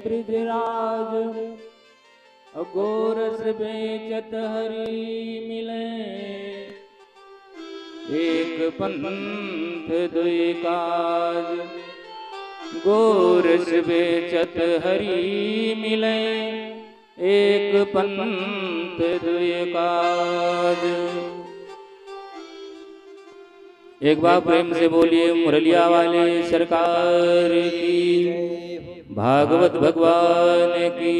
ब्रिजराज गोरस बेचत हरि मिले, एक पंथ दुई काज। गोरस बेचत हरि मिले, एक पंथ दुई काज। एक बार प्रेम से बोलिए मुरलिया वाले सरकार की, भागवत भगवान की,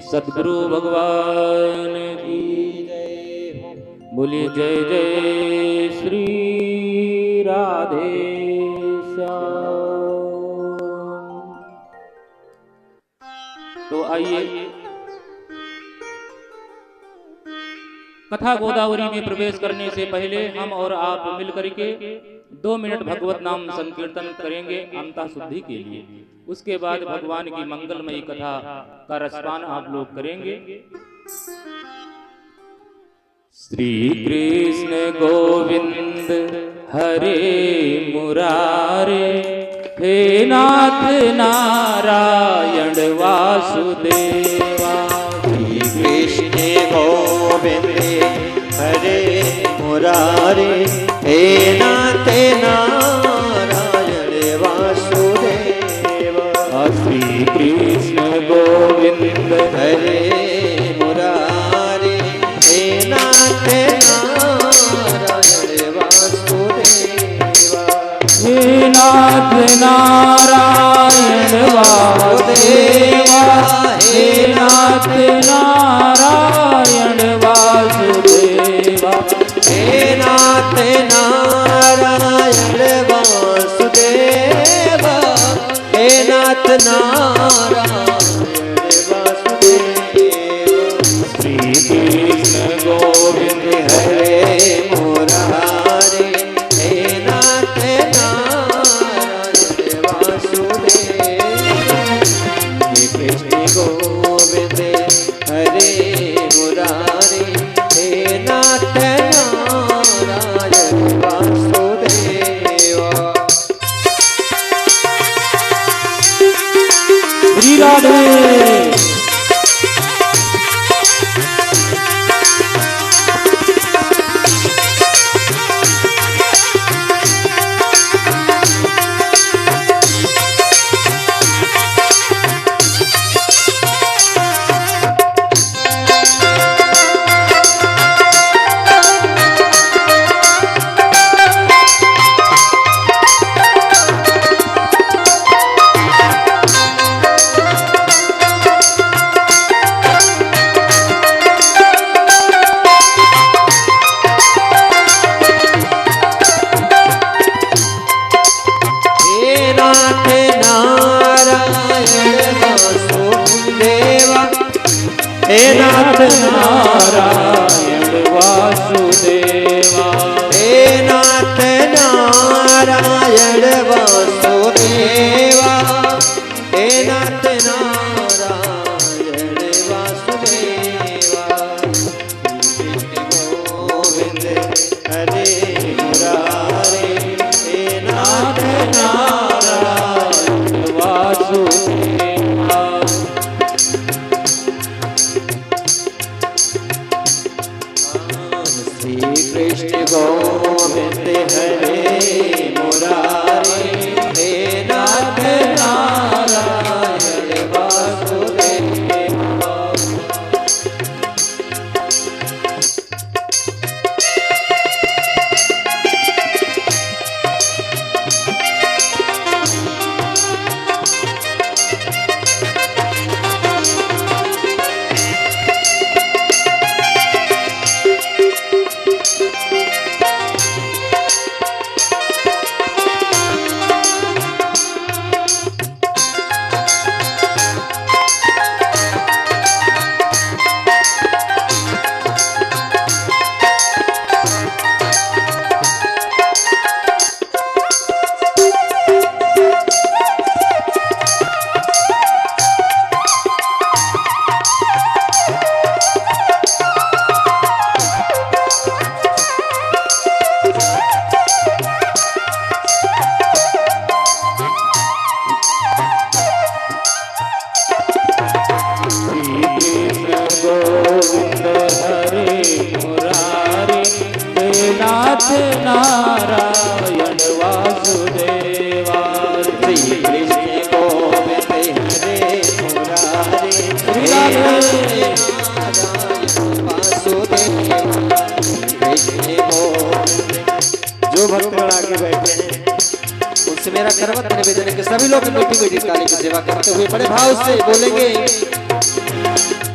सद्गुरु भगवान की बोलिए। जय जय श्री राधे श्याम। तो आइए कथा गोदावरी में प्रवेश करने से पहले हम और आप मिलकर के 2 मिनट भगवत नाम संकीर्तन करेंगे अंतः शुद्धि के लिए। उसके बाद भगवान की मंगलमयी कथा का रसपान आप लोग करेंगे। श्री कृष्ण गोविंद हरे मुरारे, हे नाथ नारायण वासुदेवा। श्री कृष्ण गोविंद हरे मुरारे, हे नाथ नारायण वासुदेवा। श्री कृष्ण गोविंद हरे मुरारे, हे नाथ नारायण वासुदेवा। हे नाथ नारायण वासुदेवा, हे नाथ नारायण वासुदेवा। हे नाथ नारायण वासुदेवा, हे नाथ नारायण वासुदेवा। श्री कृष्ण गोविंद हरे मुरारे, हे नाथ नारायण वासुदेवा। हे कृष्ण गोविंद हरे मुरारे, हे नाथ नारायण वासुदेवा। श्री राधे। हे नाथ नारायण वासुदेवा। हे नाथ नारायण वासुदेवा। हे नाथ नारायण वासुदेवा। कृष्ण गोविंद हरे मुरारे, हे नाथ नारायण वासुदेवा। मेरा करवत निवेदन के सभी लोग मीठी मीठी ताली की सेवा करते हुए बड़े भाव से बोलेंगे।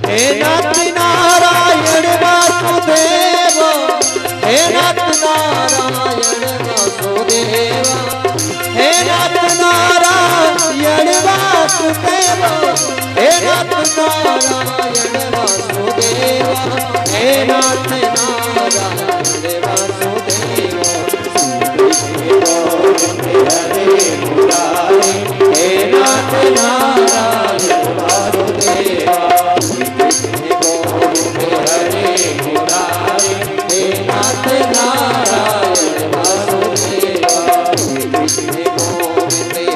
हे नाथ नारायण वासुदेव, हे नाथ नारायण वासुदेव, हे नाथ नारायण वासुदेव, हे नाथ नारायण वासुदेव, हे नाथ नारायण वासुदेव। हरे मुरारे, हे नाथ नारायण वासुदेव। हरे मुरारे, हे नाथ नारायण वासुदेव।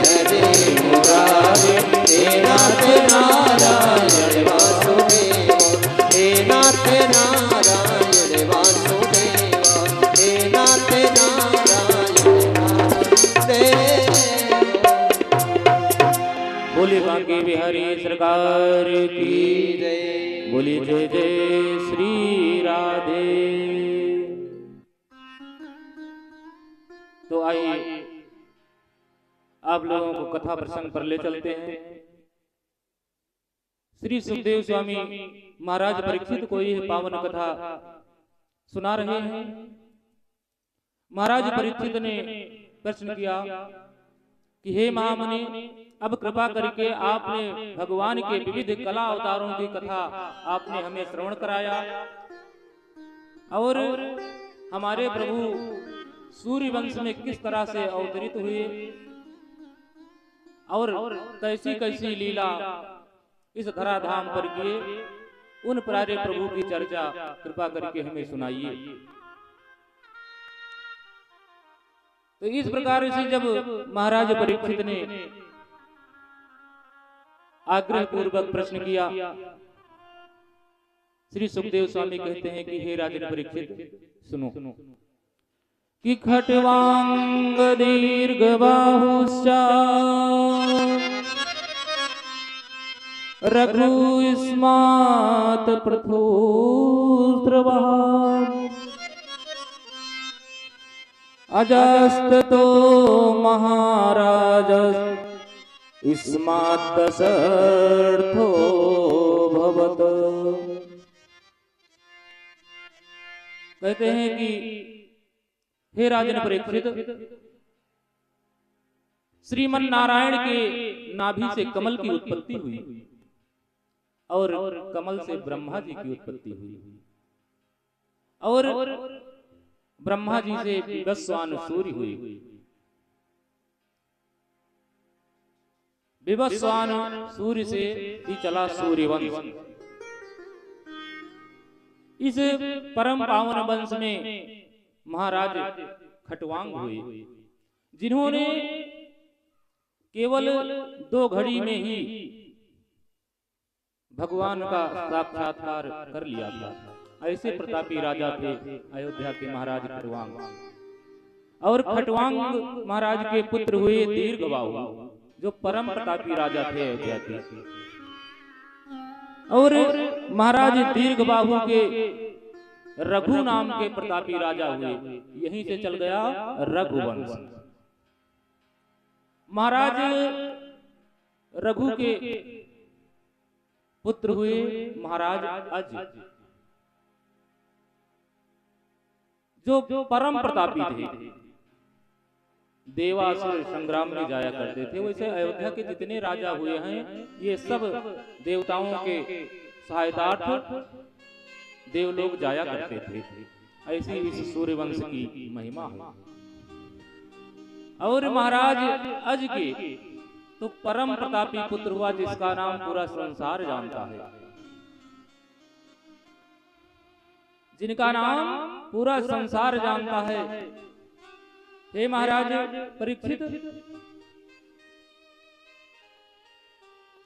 हरे मुरारे, हे नाथ नारायण वासुदेव, हे नाथ नारायण वासुदेव, हे नाथ नारायण वासुदेव। बोले बांके बिहारी सरकार की जय। बोली जय जय श्री राधे। तो आइए आप लोगों को कथा प्रसंग पर ले चलते हैं। श्री सुखदेव स्वामी महाराज परीक्षित को यह पावन कथा सुना रहे हैं। महाराज परीक्षित ने प्रश्न किया कि हे महामुनि, अब कृपा करके आपने भगवान के विविध कला अवतारों की कथा आपने हमें श्रवण कराया और हमारे प्रभु सूर्य वंश में किस तरह से अवतरित हुए और कैसी कैसी लीला इस धराधाम पर किए, उन प्यारे प्रभु की चर्चा कृपा करके हमें सुनाइए। तो इस प्रकार से जब महाराज परीक्षित ने आग्रह पूर्वक प्रश्न किया, श्री सुखदेव स्वामी कहते हैं कि हे राजन परीक्षित सुनो कि खट्वांग दीर्घ बाहुश्च रघुस्मात् पृथुस्रवः अजस्ततो महाराज इस्मात् दशर्थो भवत। कहते हैं कि हे राजन परीक्षित, श्रीमन नारायण के नाभि से कमल की उत्पत्ति हुई और कमल से ब्रह्मा जी की उत्पत्ति हुई और ब्रह्मा जी से विवस्वान सूर्य हुई। विवस्वान सूर्य से ही चला सूर्यवंश। इस परम पावन वंश में महाराज खट्वांग हुए, जिन्होंने केवल 2 घड़ी में ही भगवान का साक्षात्कार कर लिया था। ऐसे प्रतापी राजा थे अयोध्या के महाराज खट्वांग। और खट्वांग महाराज के पुत्र हुए दीर्घबाहु, जो परम प्रतापी राजा थे अयोध्या के। और महाराज दीर्घबाहु के रघु नाम के प्रतापी राजा हुए। यहीं से चल गया रघुवंश। महाराज रघु के पुत्र हुए महाराज अज, जो परम प्रतापी थे, देवासुर संग्राम में जाया करते थे। वैसे अयोध्या के जितने राजा हुए हैं, ये सब देवताओं के सहायतार्थ देवलोक जाया करते थे। ऐसी इस सूर्यवंश की महिमा है। और महाराज अज के तो परम प्रतापी पुत्र हुआ, जिसका नाम पूरा संसार जानता है, जिनका नाम पूरा संसार जानता है। हे महाराज परीक्षित,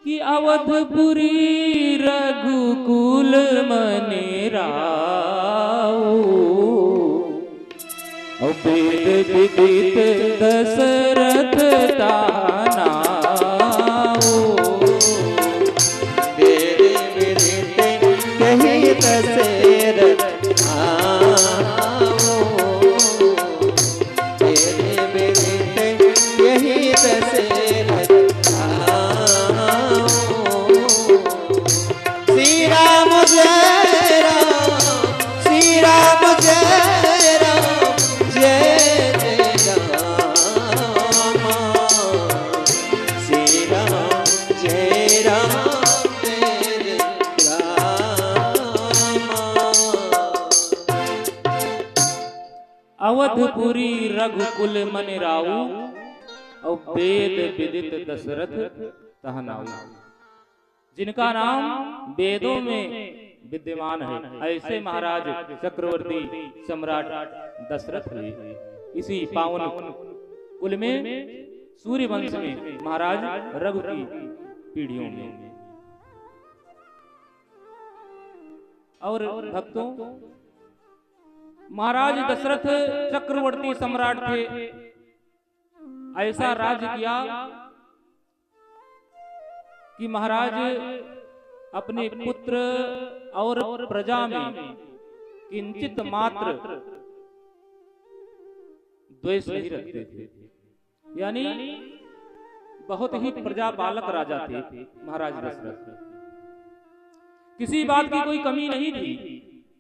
कि अवधपुरी रघुकुल मनेराओ, वेद विदित दशरथ तानाओ, वेद विदित कही दशरथ आओ, वेद विदित कही पुरी रघुकुल मन राऊ, और वेद विदित दशरथ तहनाऊ। जिनका नाम वेदों में विद्यमान है, ऐसे महाराज चक्रवर्ती सम्राट दशरथ हुए। इसी पावन कुल में सूर्य वंश में महाराज रघु की पीढ़ियों में। और भक्तों, महाराज दशरथ चक्रवर्ती सम्राट थे। ऐसा राज्य किया कि महाराज अपने पुत्र और प्रजा में किंचित मात्र द्वेष नहीं रखते थे। यानी बहुत ही प्रजा बालक राजा थे महाराज दशरथ। किसी बात की कोई कमी नहीं थी।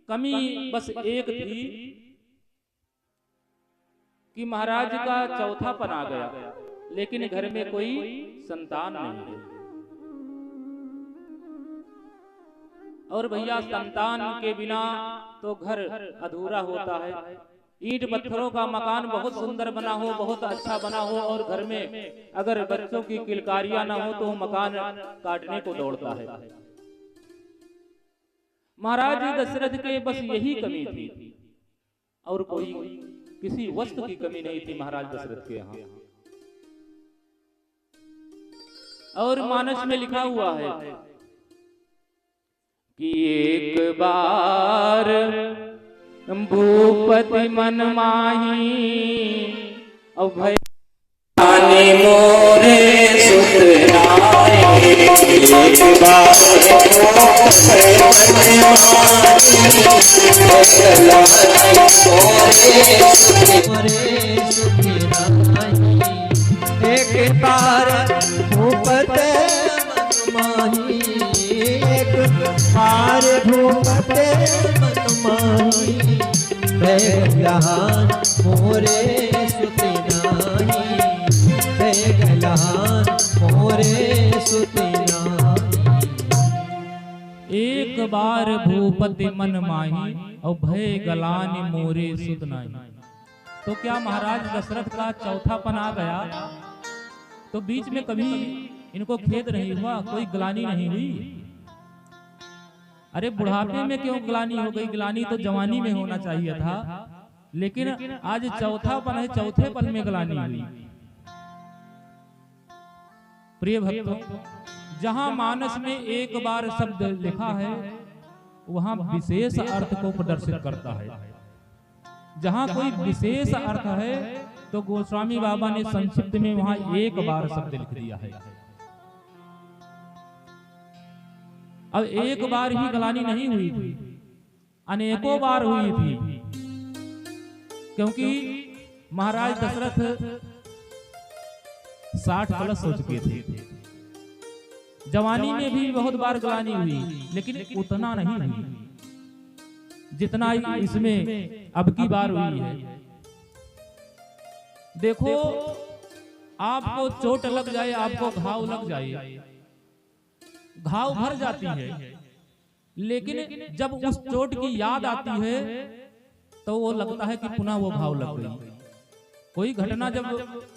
कमी बस एक थी कि महाराज का चौथापन आ गया, लेकिन घर में कोई संतान नहीं है। और भैया, संतान के बिना तो घर अधूरा होता है। ईंट पत्थरों का मकान बहुत सुंदर बना हो, बहुत अच्छा बना हो, और घर में अगर बच्चों की किलकारियां ना हो तो मकान काटने को दौड़ता है। महाराज दशरथ के बस यही कमी थी, और कोई किसी वस्तु की कमी नहीं थी महाराज दशरथ के यहाँ। और मानस में लिखा हुआ है कि एक बार भूपति मन माही, और भय मोरे सुतराए। एक बार एक बार भूपत मनमाही, एक बार भूपत मनमाही, बैगलान मोरे सुतनाही, बैगलान मोरे सुतनाही। एक बार भूपति मन माही, और भय गलान मोरे सुत नाही। तो क्या महाराज दशरथ का चौथापन आ गया तो बीच में कभी इनको खेद नहीं हुआ, कोई ग्लानि नहीं हुई? अरे बुढ़ापे में क्यों ग्लानि हो गई? ग्लानि तो जवानी में होना चाहिए था, लेकिन आज चौथापन है, चौथे पल में ग्लानि हुई। प्रिय भक्तों, जहां मानस में एक बार शब्द लिखा है वहां विशेष अर्थ को प्रदर्शित करता है। जहां कोई विशेष अर्थ है तो गोस्वामी बाबा ने संक्षिप्त में वहां एक बार शब्द लिख दिया है। अब एक बार ही ग्लानि नहीं हुई थी, अनेकों बार हुई थी, क्योंकि महाराज दशरथ 60 प्लस हो चुके थे। जवानी में भी बहुत बार ग्लानि हुई, लेकिन उतना नहीं हुई जितना इसमें अब की बार हुई है। देखो, आपको चोट लग जाए, आपको घाव लग जाए, घाव भर जाती है, लेकिन जब उस चोट की याद आती है तो वो लगता है कि पुनः वो घाव लग गई। कोई घटना जब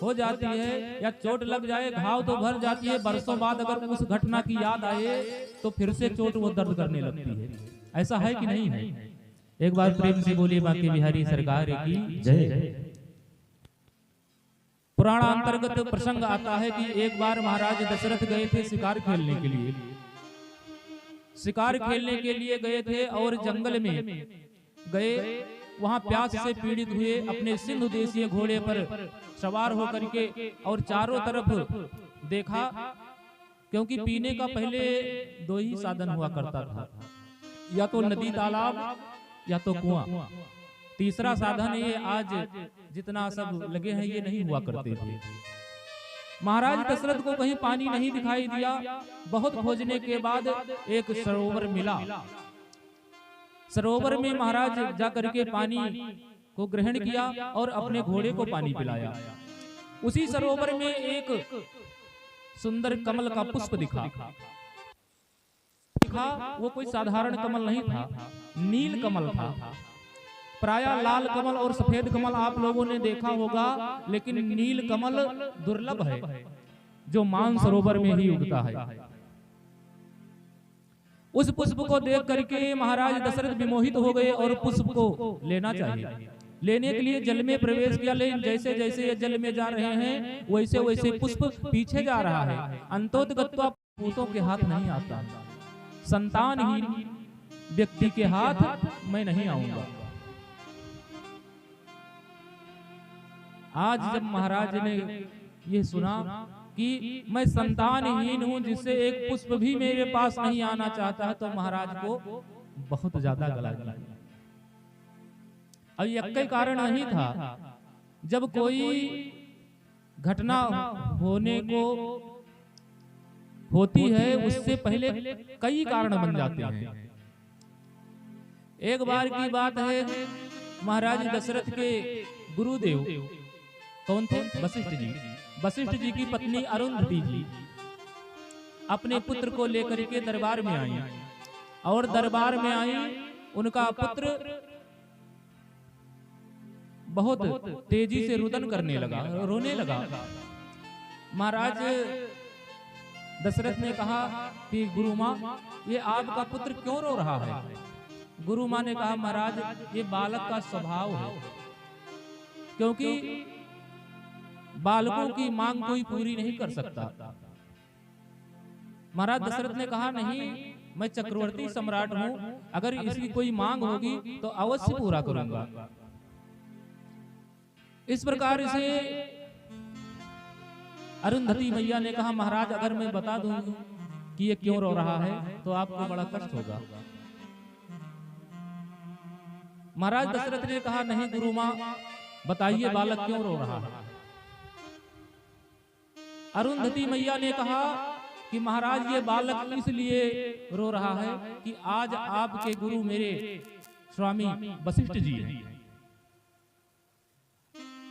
हो जाती है या चोट लग जाए, घाव तो भर जाती है, बरसों बाद अगर उस घटना की याद आए तो फिर से चोट वो दर्द करने लगती है। ऐसा है कि नहीं है? एक बार प्रेम से बोलिए बांके बिहारी सरकार की जय। पुराण अंतर्गत प्रसंग आता है कि एक बार महाराज दशरथ गए थे शिकार खेलने के लिए। शिकार खेलने के लिए गए थे और जंगल में गए, वहां प्यास से पीड़ित हुए, अपने सिंधु देशीय घोड़े पर सवार होकर के, और चारों तरफ देखा, क्योंकि पीने का पहले 2 ही साधन हुआ करता था, या तो नदी तालाब या तो कुआं। तीसरा साधन ये आज जितना सब लगे हैं ये नहीं हुआ करते थे। महाराज दशरथ को कहीं पानी नहीं दिखाई दिया। बहुत खोजने के बाद एक सरोवर मिला। सरोवर में महाराज जाकर के पानी को ग्रहण किया और अपने घोड़े को पानी पिलाया। उसी सरोवर में एक सुंदर कमल का पुष्प दिखा। वो कोई साधारण कमल नहीं था, नील कमल था। प्रायः लाल कमल और सफेद कमल आप लोगों ने देखा होगा, लेकिन नील कमल दुर्लभ है जो मानसरोवर में ही उगता है। उस पुष्प को देख करके महाराज दशरथ विमोहित हो गए और पुष्प को लेना चाहिए। लेने के लिए जल में प्रवेश किया, लेकिन जैसे जैसे ये जल में जा रहे हैं वैसे वैसे पुष्प पीछे जा रहा है। अंतोतगत्वा पूतों के हाथ नहीं आता, संतानहीन व्यक्ति के हाथ मैं नहीं आऊंगा। आज जब महाराज ने ये सुना कि मैं संतानहीन हूं, जिससे एक पुष्प भी मेरे पास नहीं आना चाहता है, तो महाराज को बहुत ज्यादा गला गया। अब यह कारण नहीं था, जब कोई घटना होने को होती है उससे पहले कई कारण बन जाते हैं। एक बार की बात है, महाराज दशरथ के गुरुदेव कौन थे? वशिष्ठ जी। वशिष्ठ जी की पत्नी अरुंधति जी अपने पुत्र को लेकर के दरबार में आई, और दरबार में आई उनका पुत्र बहुत तेजी से रुदन करने लगा, रोने लगा। महाराज दशरथ ने कहा कि गुरु माँ, ये आपका पुत्र क्यों रो रहा है? गुरु माँ ने कहा, महाराज ये बालक का स्वभाव है, क्योंकि बालकों की मांग कोई पूरी नहीं कर सकता। महाराज दशरथ ने कहा, नहीं, मैं चक्रवर्ती सम्राट हूं, अगर इसकी कोई मांग होगी तो अवश्य पूरा करूंगा। इस प्रकार से अरुंधति मैया ने कहा, महाराज अगर मैं बता दूं कि ये क्यों रो रहा है तो आपको बड़ा कष्ट होगा। महाराज दशरथ ने कहा, नहीं गुरु माँ, बताइए बालक क्यों रो रहा है। अरुंधति मैया ने कहा कि महाराज ये बालक इसलिए रो रहा है कि आज आपके गुरु मेरे स्वामी वशिष्ठ जी हैं,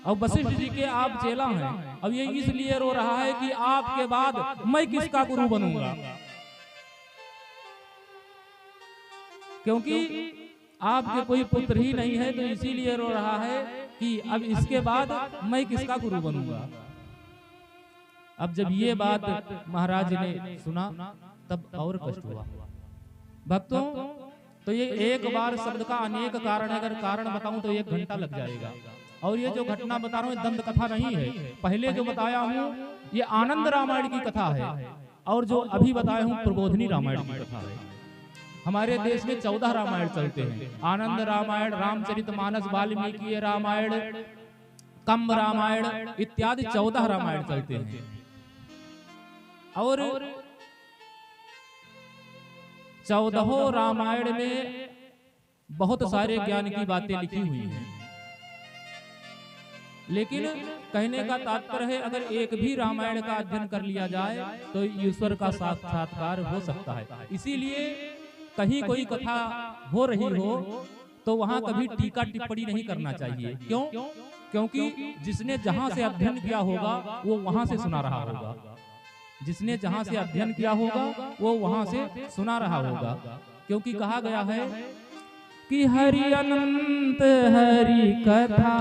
और वशिष्ठ जी के आप चेला हैं। अब ये इसलिए रो रहा है कि आपके बाद मैं किसका गुरु बनूंगा, क्योंकि आपके कोई पुत्र ही नहीं है, तो इसीलिए रो रहा है कि अब इसके बाद मैं किसका गुरु बनूंगा। अब जब ये बात महाराज ने सुना तब और कष्ट हुआ। भक्तों, तो ये एक बार शब्द का अनेक कारण है, अगर कारण बताऊं तो 1 घंटा लग जाएगा। और ये जो घटना बता रहा हूं दंत कथा नहीं है, पहले जो बताया हूं ये आनंद रामायण की कथा है, और जो अभी बताया हूं प्रबोधिनी रामायण की कथा है। हमारे देश में 14 रामायण चलते हैं, आनंद रामायण, रामचरितमानस, वाल्मीकि रामायण, कंब रामायण इत्यादि 14 रामायण चलते हैं। और 14 रामायण में बहुत सारे ज्ञान की बातें लिखी हुई हैं, लेकिन कहने का तात्पर्य है अगर एक भी रामायण का अध्ययन कर लिया जाए तो ईश्वर का साक्षात्कार हो सकता है। इसीलिए कहीं कोई कथा हो रही हो तो वहां कभी टीका टिप्पणी नहीं करना चाहिए। क्यों? क्योंकि जिसने जहां से अध्ययन किया होगा वो वहां से सुना रहा होगा, जिसने जहां से अध्ययन किया होगा वो वहां से सुना रहा होगा। क्योंकि कहा गया है कि हरि अनंत हरि कथा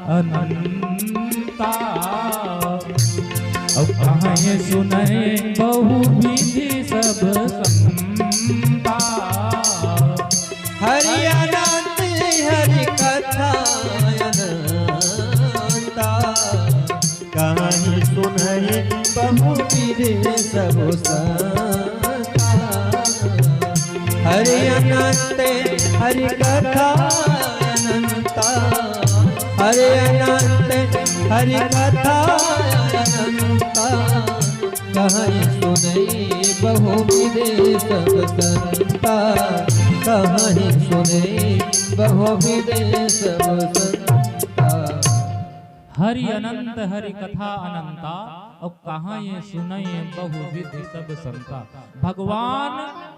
अनंता, अब कहाँ ये सुने बहु विधि सब संता। हरि अनंत हरि कथा अनंता, कहानी सुनाए बहु विधि सब संता। हरि अनंत हरि कथा अनंता, हरि अनंत हरि कथा अनंता, कहानी सुनाए बहु विधि सब संता। कहानी सुनाए बहु विधि सब संता। हरि अनंत हरि कथा अनंता, और कहाँ ये सुने बहुविधि सब संता। भगवान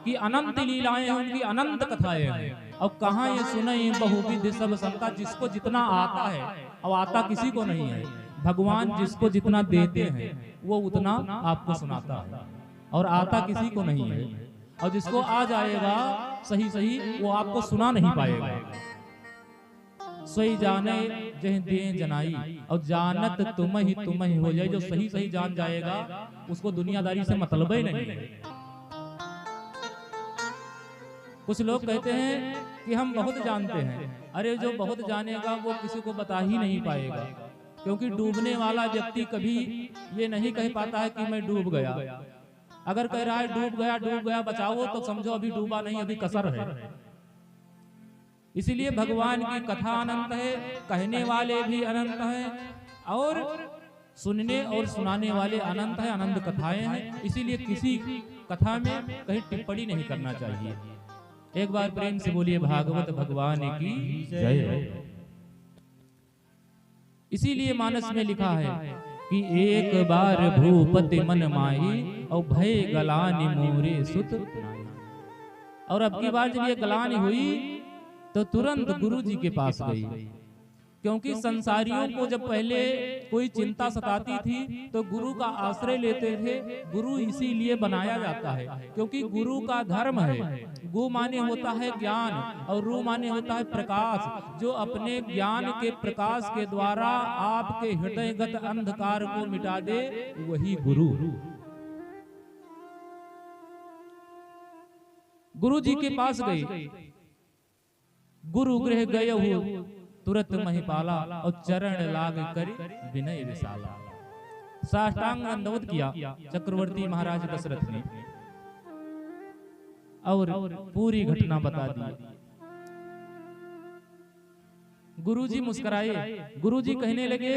की अनंत लीलाएं हैं, उनकी अनंत कथाएं हैं, और कहाँ ये सुने बहुविधि सब संता। जिसको जितना आता है, और आता किसी को नहीं है, भगवान जिसको जितना देते हैं वो उतना आपको सुनाता है, और आता किसी को नहीं है। और जिसको आ जाएगा सही सही वो आपको सुना नहीं पाएगा। सोई जाने जह दे जनाई, और जानत तुम ही हो जाए। जो सही सही जान जाएगा उसको दुनियादारी से मतलब ही नहीं है। कुछ लोग कहते हैं कि हम बहुत जानते हैं। अरे जो बहुत जानेगा वो किसी को बता ही नहीं पाएगा, क्योंकि डूबने वाला व्यक्ति कभी ये नहीं कह पाता है कि मैं डूब गया। अगर कह रहा है डूब गया बचाओ, तो समझो अभी डूबा नहीं, अभी कसर है। इसीलिए भगवान की कथा अनंत है, कहने वाले भी अनंत हैं और सुनने और सुनाने वाले अनंत हैं, अनंत कथाएं हैं। इसीलिए किसी कथा में कहीं टिप्पणी नहीं करना चाहिए। एक बार प्रेम से बोलिए भागवत भगवान की जय। इसीलिए मानस में लिखा है कि एक बार भूपति मन माही और भय गलानी मोरे सुत। और अब की बार जब ये गलानी हुई तो तुरंत गुरु जी के पास गई, क्योंकि संसारियों को जब पहले कोई चिंता सताती थी तो गुरु का आश्रय लेते थे। गुरु इसीलिए बनाया जाता है क्योंकि गुरु का धर्म है। गु माने होता है ज्ञान और रू माने होता है प्रकाश। जो अपने ज्ञान के प्रकाश के द्वारा आपके हृदयगत अंधकार को मिटा दे वही गुरु। गुरु जी के पास गए, गुरु गृह गए हो तुरंत महिपाला और चरण लाग कर विनय विशाला। साष्टांग दंडवत किया चक्रवर्ती महाराज दशरथ ने और पूरी घटना बता दी। गुरुजी मुस्कुराए। गुरुजी कहने लगे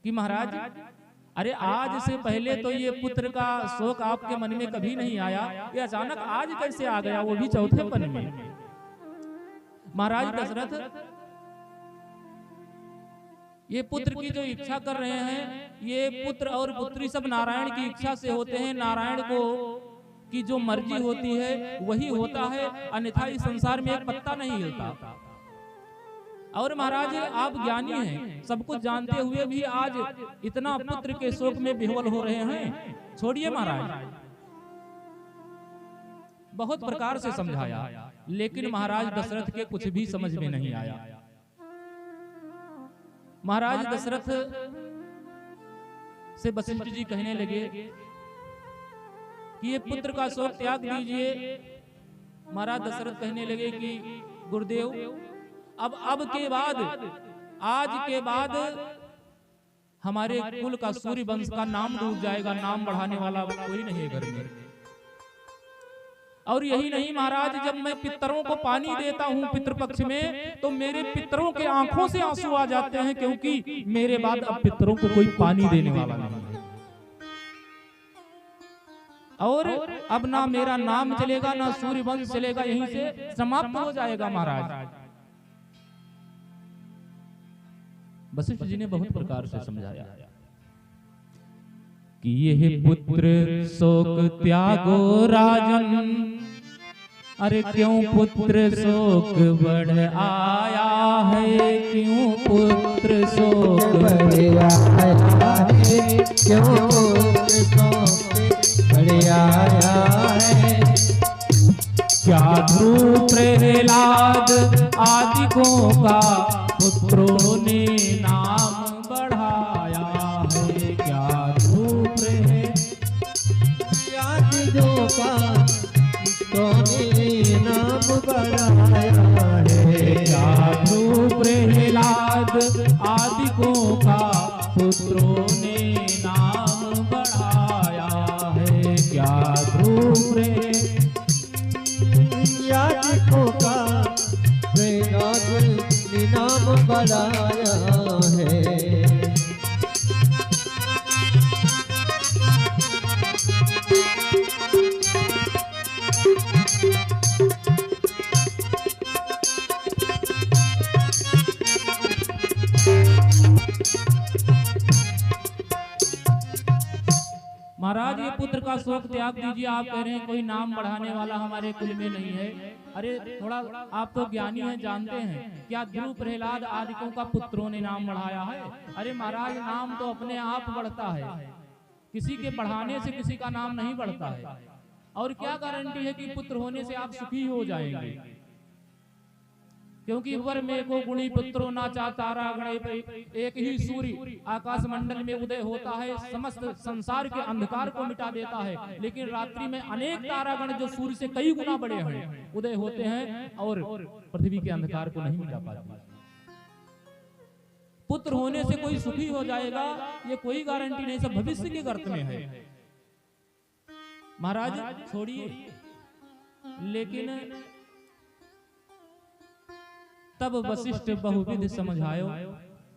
कि महाराज, अरे आज से पहले तो ये पुत्र का शोक आपके मन में कभी नहीं आया, ये अचानक आज कैसे आ गया, वो भी चौथे पन में। महाराज दशरथ, ये पुत्र की जो इच्छा कर रहे हैं, ये पुत्र और पुत्री सब नारायण की इच्छा से होते हैं। नारायण को की जो मर्जी होती है वही होता है, अन्यथा इस संसार में एक पत्ता नहीं हिलता। और महाराज आप ज्ञानी हैं, सब कुछ जानते हुए भी आज इतना पुत्र के शोक में विह्वल हो रहे हैं, छोड़िए महाराज। बहुत प्रकार से समझाया, लेकिन महाराज दशरथ के कुछ भी समझ में नहीं आया। महाराज दशरथ से वशिष्ठ जी कहने लगे कि ये पुत्र का शोक त्याग दीजिए। महाराज दशरथ कहने लगे कि गुरुदेव, अब के बाद, आज के बाद हमारे कुल का सूर्य वंश का नाम डूब जाएगा, नाम बढ़ाने वाला कोई नहीं है घर में। और यही नहीं महाराज, जब मैं पितरों को पानी देता हूँ पितृपक्ष में, तो मेरे पितरों के आंखों से आंसू आ जाते हैं, क्योंकि मेरे बाद अब पितरों को कोई पानी देने वाला नहीं है। और अब ना मेरा नाम चलेगा, ना सूर्य वंश चलेगा, यहीं से समाप्त हो जाएगा महाराज। वशिष्ठ जी ने बहुत प्रकार से समझाया कि यह पुत्र शोक त्यागो राजन, अरे क्यों पुत्र शोक बढ़ आया है, क्यों पुत्र शोक बढ़ आया है, क्यों पुत्र शोक बढ़ आया है। क्या ध्रुव प्रहलाद आदिकों का पुत्रों ने नाम बढ़ाया है, क्या ध्रुव आदिकों का पुत्रों ने नाम बढ़ाया है, क्या ध्रुव प्रहलाद आदिकों का पुत्रों ने नाम बढ़ाया है, क्या ध्रुव आदिकों का प्रहलाद ने नाम बढ़ाया है। महाराज ये पुत्र का शोक त्याग दीजिए। आप कह रहे हैं कोई नाम बढ़ाने वाला हमारे कुल में नहीं है। अरे थोड़ा आप तो ज्ञानी हैं, जानते हैं क्या ध्रुव प्रहलाद आदिकों का पुत्रों ने नाम बढ़ाया है? अरे महाराज नाम तो अपने आप बढ़ता है, किसी के बढ़ाने से किसी का नाम नहीं बढ़ता है। और क्या गारंटी है कि पुत्र होने से आप सुखी हो जाएंगे? क्योंकि वर में को गुणी पुत्रो नाचा तारा गणे, एक ही सूर्य आकाश मंडल में उदय होता है, समस्त संसार के अंधकार को मिटा देता है, लेकिन रात्रि में अनेक तारागण जो सूर्य से कई गुना बड़े हैं उदय होते हैं और पृथ्वी के अंधकार को नहीं मिटा पाते। पुत्र होने से कोई सुखी हो जाएगा ये कोई गारंटी नहीं, सब भविष्य के गर्त में है। महाराज छोड़िए, लेकिन तब वशिष्ठ बहुविध समझायो,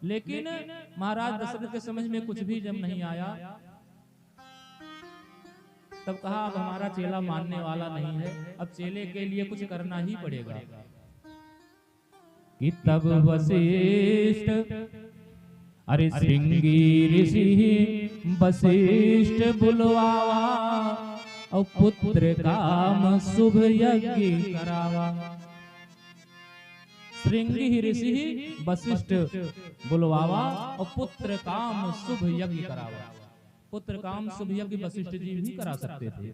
लेकिन महाराज दशरथ के समझ में कुछ भी जब नहीं आया, तब कहा अब हमारा चेला मानने वाला नहीं है, अब चेले के लिए कुछ करना ही पड़ेगा। कि तब वशिष्ठ अरे श्रृंगी ऋषि वशिष्ठ बुलवावा और पुत्र काम शुभ यज्ञ करावा। श्रृंगी ऋषि वशिष्ठ बुलवावा और पुत्र काम शुभ यज्ञ करावा। पुत्र काम शुभ यज्ञ वशिष्ठ जी भी करा सकते थे।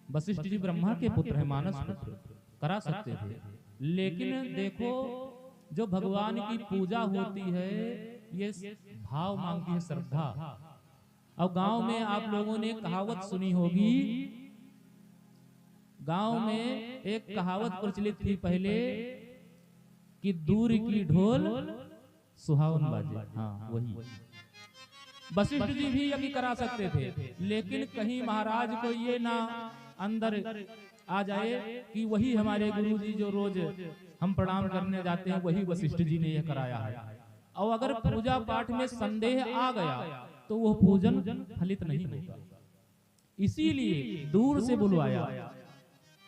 वशिष्ठ जी ब्रह्मा के पुत्र हैं, मानस पुत्र, करा सकते थे। लेकिन देखो जो भगवान की पूजा होती है ये भाव मांगती है, श्रद्धा। अब गांव में आप लोगों ने कहावत सुनी होगी, गांव में एक कहावत प्रचलित थी पहले कि दूर की ढोल सुहावन बाजे। हाँ वही वशिष्ठ जी भी यज्ञ करा सकते थे, लेकिन कहीं महाराज को ये ना अंदर आ जाए कि वही हमारे गुरु जी जो रोज हम प्रणाम करने जाते हैं वही वशिष्ठ जी ने यह कराया है। और अगर पूजा पाठ में संदेह आ गया तो वो पूजन फलित नहीं होगा। इसीलिए दूर से बुलवाया,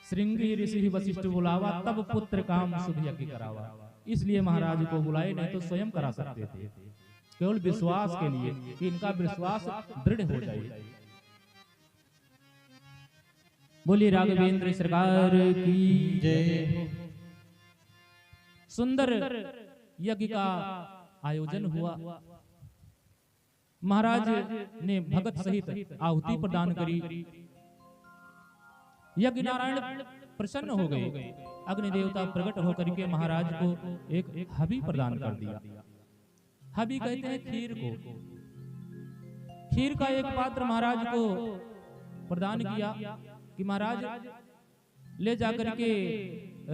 श्रृंगी ऋषि वशिष्ठ बुलावा, तब पुत्र काम शुभ यज्ञ करावा। इसलिए महाराज को बुलाए, नहीं तो स्वयं करा सकते थे, केवल विश्वास के लिए कि इनका विश्वास दृढ़ हो जाए। बोलिए राघवेंद्र सरकार की जय। सुंदर यज्ञ का आयोजन हुआ। महाराज ने भगत सहित आहुति प्रदान करी। यज्ञ नारायण प्रसन्न हो गए। अग्नि देवता प्रकट होकर के महाराज को एक हबी प्रदान कर दिया। हबी कहते हैं खीर को। खीर का एक पात्र महाराज को प्रदान किया कि महाराज ले जाकर के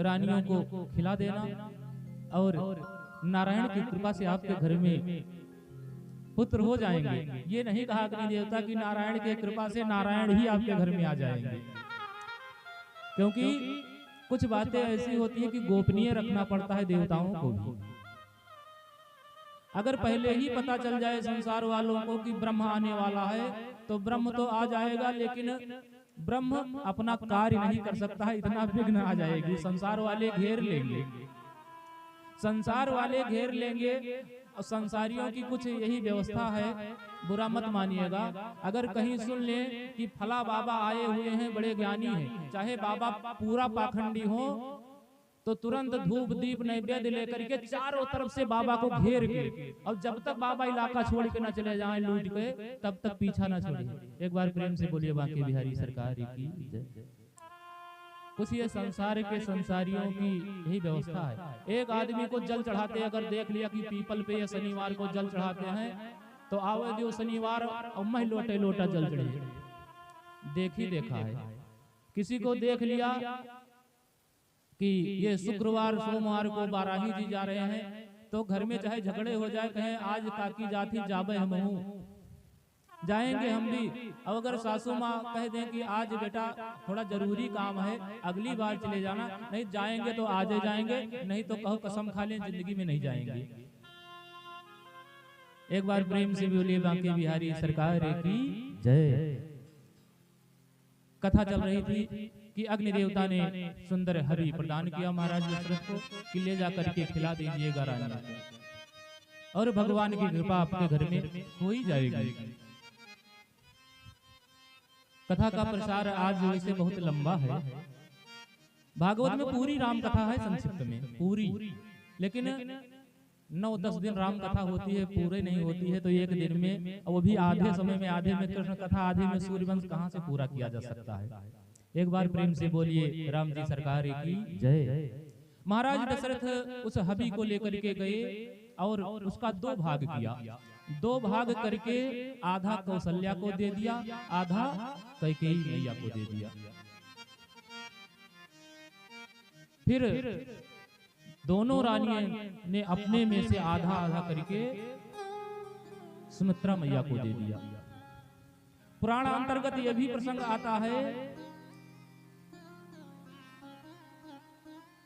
रानियों को खिला देना और नारायण की कृपा से आपके घर में पुत्र हो जाएंगे। ये नहीं कहा अग्नि देवता कि नारायण की कृपा से नारायण ही आपके घर में आ जाएंगे, क्योंकि कुछ बातें ऐसी होती है कि गोपनीय रखना पड़ता है देवताओं को भी। अगर पहले ही पता चल जाए संसार वालों को कि ब्रह्म आने वाला है तो ब्रह्म तो आ जाएगा, लेकिन ब्रह्म अपना कार्य नहीं कर सकता है, इतना विघ्न आ जाएगी। संसार वाले घेर लेंगे, संसार वाले घेर लेंगे। और संसारियों की कुछ यही व्यवस्था है, बुरा मत मानिएगा। अगर कहीं सुन ले कि फला बाबा आए हुए हैं, बड़े ज्ञानी हैं, चाहे बाबा पूरा पाखंडी हो तो तुरंत धूप दीप नैवेद्य लेकर के चारों तरफ से बाबा को घेर के, और जब तक बाबा इलाका छोड़ के न चले जाएं लूट के, तब तक पीछा न छोड़िए। एक बार प्रेम से बोलिए बांके बिहारी सरकार की जय। कुछ ये संसार के संसारियों की यही व्यवस्था है। एक आदमी को जल चढ़ाते अगर देख लिया कि पीपल पे या शनिवार को जल चढ़ाते हैं तो आवे जो शनिवार और मह लोटे लोटा जल चढ़े। देखी देखा है। किसी को देख लिया कि ये शुक्रवार सोमवार को बाराही जी जा रहे हैं तो घर में चाहे झगड़े हो जाए, कहें आज काकी जाती जाबे हम जाएंगे हम भी। अब अगर सासू माँ कह दें कि आज बेटा थोड़ा जरूरी काम है, अगली बार चले जाना, नहीं जाएंगे तो आज जाएंगे, नहीं तो कहो कसम खा लें जिंदगी में नहीं जाएंगे। एक बार प्रेम से बोलिए बांके बिहारी सरकार की जय। कथा चल रही थी कि अग्नि देवता ने सुंदर हरि प्रदान किया महाराज दशरथ को कि ले जाकर के खिला दीजिएगा रानी को, और भगवान की कृपा आपके घर में हो ही जाएगी। कथा का प्रसार आज वैसे बहुत लंबा है। भागवत में पूरी राम कथा है, संक्षिप्त में पूरी, लेकिन 9-10 दिन राम कथा होती है, पूरे नहीं होती है। तो एक दिन में, वो भी आधे समय में, आधे में कृष्ण कथा, आधे में सूर्यवंश, कहाँ से पूरा किया जा सकता है। एक बार प्रेम से बोलिए राम जी सरकार की जय। महाराज दशरथ उस हबी को लेकर के गए और उसका 2 भाग किया। 2 भाग करके आधा कौशल्या को दे दिया, आधा कैकेयी मैया को दे दिया। फिर दोनों रानियों ने अपने में से आधा आधा करके सुमित्रा मैया को दे दिया। पुराण अंतर्गत यह भी प्रसंग आता है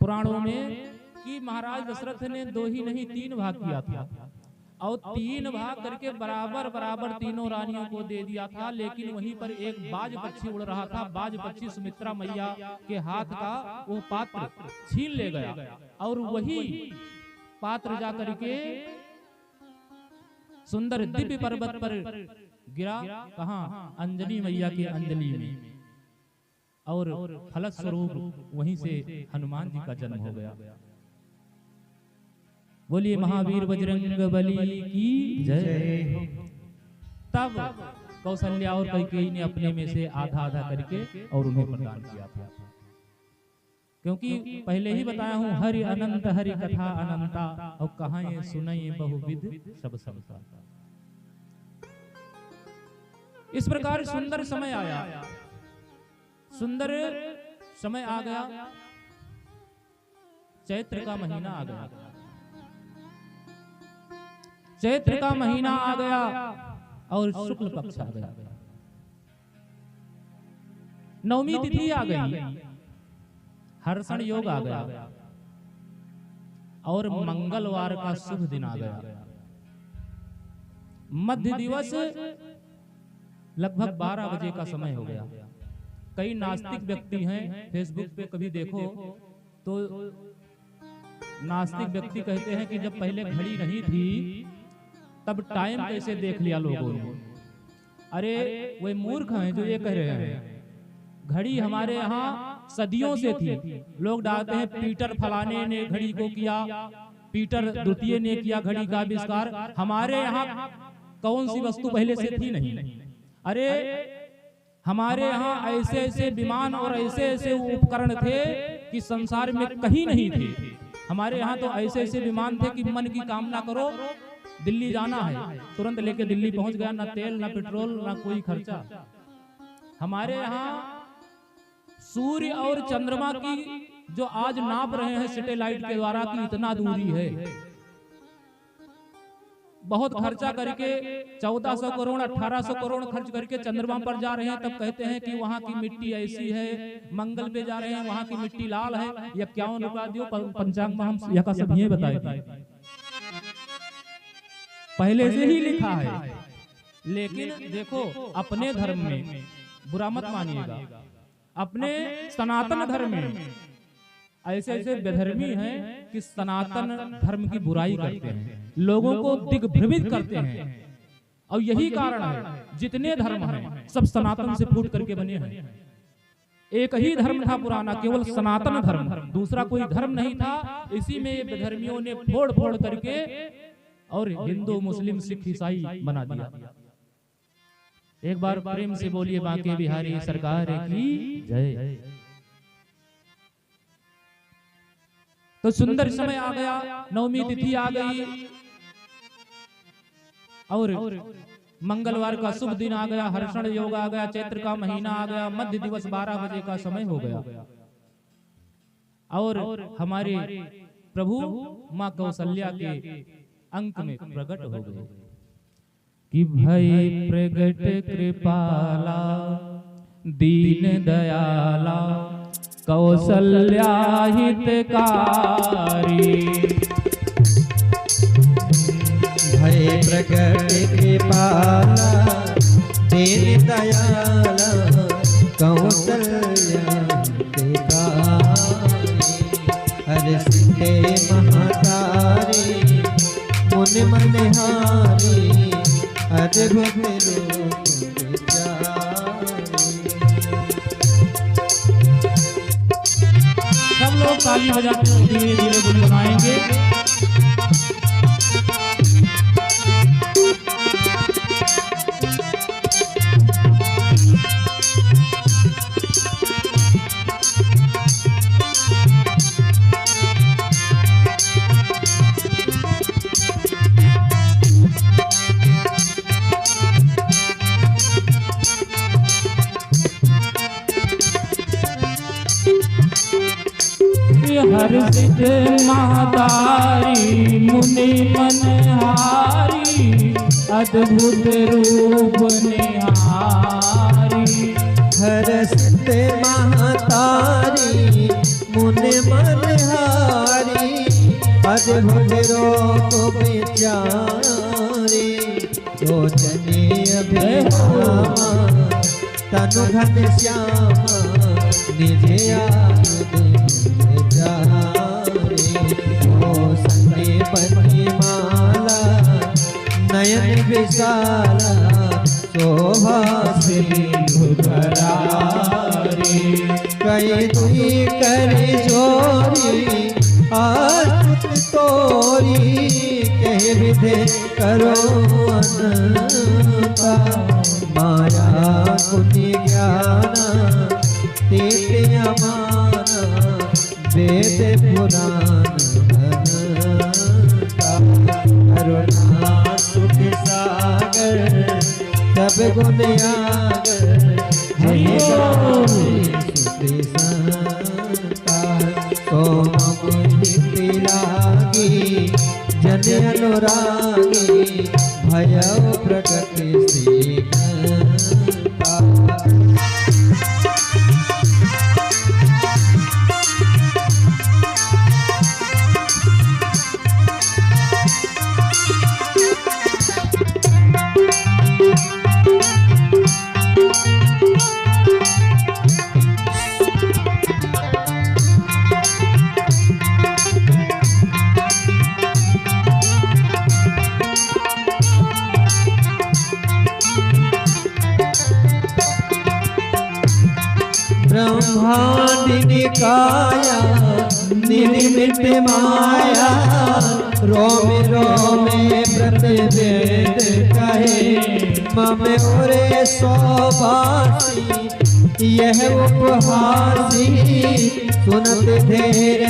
पुराणों में कि महाराज दशरथ ने 2 ही नहीं 3 भाग किया था और 3 भाग करके बराबर बराबर तीनों रानियों को दे दिया था। लेकिन वहीं पर एक बाज पक्षी उड़ रहा था, बाज पक्षी सुमित्रा मैया के हाथ का वो पात्र छीन ले गया और वही पात्र जा करके सुंदर दिव्य पर्वत पर गिरा। कहाँ? अंजनी मैया की अंजलि में, और फलक स्वरूप वहीं से हनुमान जी का जन्म हो गया। बोलिए महावीर बजरंग बली की जय। तब कौशल्या और कैकेयी ने अपने में से आधा आधा करके और उन्हें प्रदान किया था। क्योंकि पहले ही बताया हूं, हरि अनंत हरि कथा अनंता और कहाँ ये सुनई बहुविध सब समता। इस प्रकार सुंदर समय आया, सुंदर समय आ गया, चैत्र का महीना आ गया। चैत्र का महीना आ गया और शुक्ल पक्ष आ गया, नवमी तिथि आ गई, हर्षण योग आ गया और मंगलवार का शुभ दिन आ गया। मध्य दिवस लगभग 12 बजे का समय हो गया। कई नास्तिक व्यक्ति हैं, फेसबुक पे कभी देखो तो नास्तिक व्यक्ति कहते हैं कि जब पहले घड़ी नहीं थी तब टाइम कैसे देख लिया लोगों ने। अरे वे मूर्ख हैं जो ये कह रहे हैं। घड़ी हमारे यहाँ सदियों से थी। लोग डालते हैं पीटर फलाने ने घड़ी को किया, पीटर द्वितीय ने किया घड़ी का आविष्कार। हमारे यहाँ कौन सी वस्तु पहले से थी? नहीं। अरे हमारे यहाँ ऐसे ऐसे विमान और ऐसे ऐसे उपकरण थे कि संसार में कहीं नहीं थे। हमारे यहाँ तो ऐसे ऐसे विमान थे कि मन की कामना करो, दिल्ली जाना है तुरंत लेके दिल्ली पहुंच गया, ना तेल ना पेट्रोल ना कोई खर्चा। हमारे यहाँ सूर्य और चंद्रमा की जो आज नाप रहे हैं सैटेलाइट के द्वारा की इतना दूरी है, बहुत खर्चा करके 1400 करोड़ 1800 करोड़ खर्च करके चंद्रमा पर जा रहे हैं। तब कहते हैं कि वहां की मिट्टी ऐसी है, मंगल पे जा रहे हैं वहां की मिट्टी लाल है। या 51 रुपया दियो, पंचांग में हम यहाँ का सब ये बताए थे, पहले से ही लिखा है। लेकिन देखो अपने धर्म में बुरा मत मानिएगा, अपने सनातन धर्म में ऐसे ऐसे बेधर्मी हैं कि सनातन धर्म की बुराई करते हैं, लोगों को दिग्भ्रमित करते हैं। और यही कारण है जितने धर्म हैं सब सनातन से फूट करके बने हैं। एक ही धर्म था पुराना, केवल सनातन धर्म, दूसरा कोई धर्म नहीं था। इसी में ये बेधर्मियों ने फोड़ फोड़ करके और हिंदू मुस्लिम सिख ईसाई बना दिया। एक बार प्रेम से बोलिए बांके बिहारी सरकार की जय। तो सुंदर समय आ गया, नवमी तिथि आ गई और मंगलवार का शुभ दिन आ गया, हर्षण योग आ गया, चैत्र का महीना आ गया, मध्य दिवस 12 बजे का समय हो गया। और हमारे प्रभु माँ कौशल्या के अंक में प्रकट हो गए कि भई प्रगट कृपाला दीन दयाला कौशल्या हितकारी। भय प्रगट कृपाला दीन दयाला कौशल्या हितकारी। हर्षिते महतारी मुन मनहारी अद्भुत रूप विचारी। सब लोग ताली बजाते हुए धीरे धीरे गुनगुनाएंगे। हर्षित महतारी मुनि मनहारी अद्भुत रूप निहारी। हर्षित महतारी मुनि मनहारी अद्भुत रूप विचारी। लोचने अभिरामा तनु घन श्यामा निज ओ संगे बनी माला नयन विशाला शोभा सिंधुधरारी। कई दुई कर जोरी आस्तुत तोरी कह विधे करो अनंता। माया कुनि ज्ञाना तीर्थ अमाना वेद पुराण अनंता। करुणा सुख सागर सब गुण आगर जय सुखी संता। सोम मुक्ति लागी जन अनुरागी भयउ प्रकट श्रीकांता। ब्रह्मांड काया निर्मित माया रोम रोम व्रत वेद कहे। मम ओरे सौभासी यह उपहासी सुनत धेर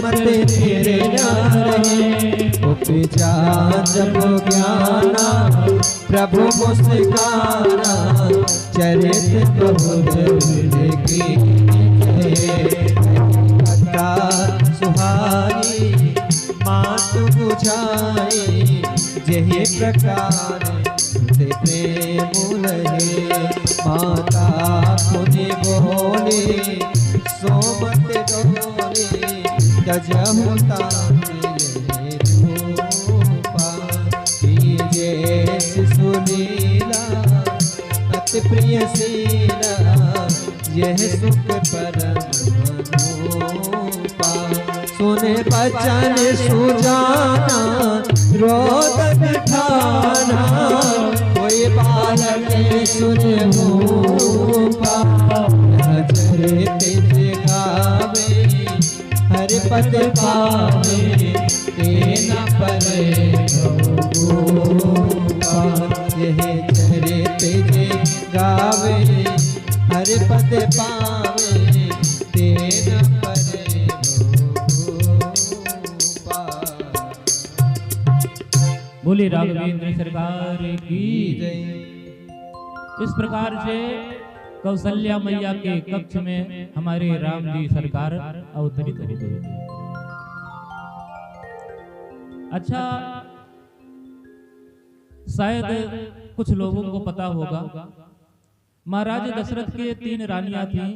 मत धेर न रहे। उपजा जब ज्ञाना प्रभु मुस्काना चरित बहुत की कथा सुहाई मात बुझाई। यही प्रकार प्रेम लहे माता पुनि बोले सोमत डोले गजहु सुनीला अति प्रिय सीला यह सुख परम मनोपा। सुने बचन सुजाना रोदन ठाना कोई बालक सुने भूपा। चरित गावे हरि पद पावे तेना परे यह चरित गावे हरि पद पावे तेना परे बोले राघवेंद्र सरकार की जय। इस प्रकार से कौशल्या मैया के कक्ष में हमारे राम जी सरकार अवतरित हो गए। अच्छा, शायद कुछ लोगों को पता होगा महाराज दशरथ के 3 रानियां थीं,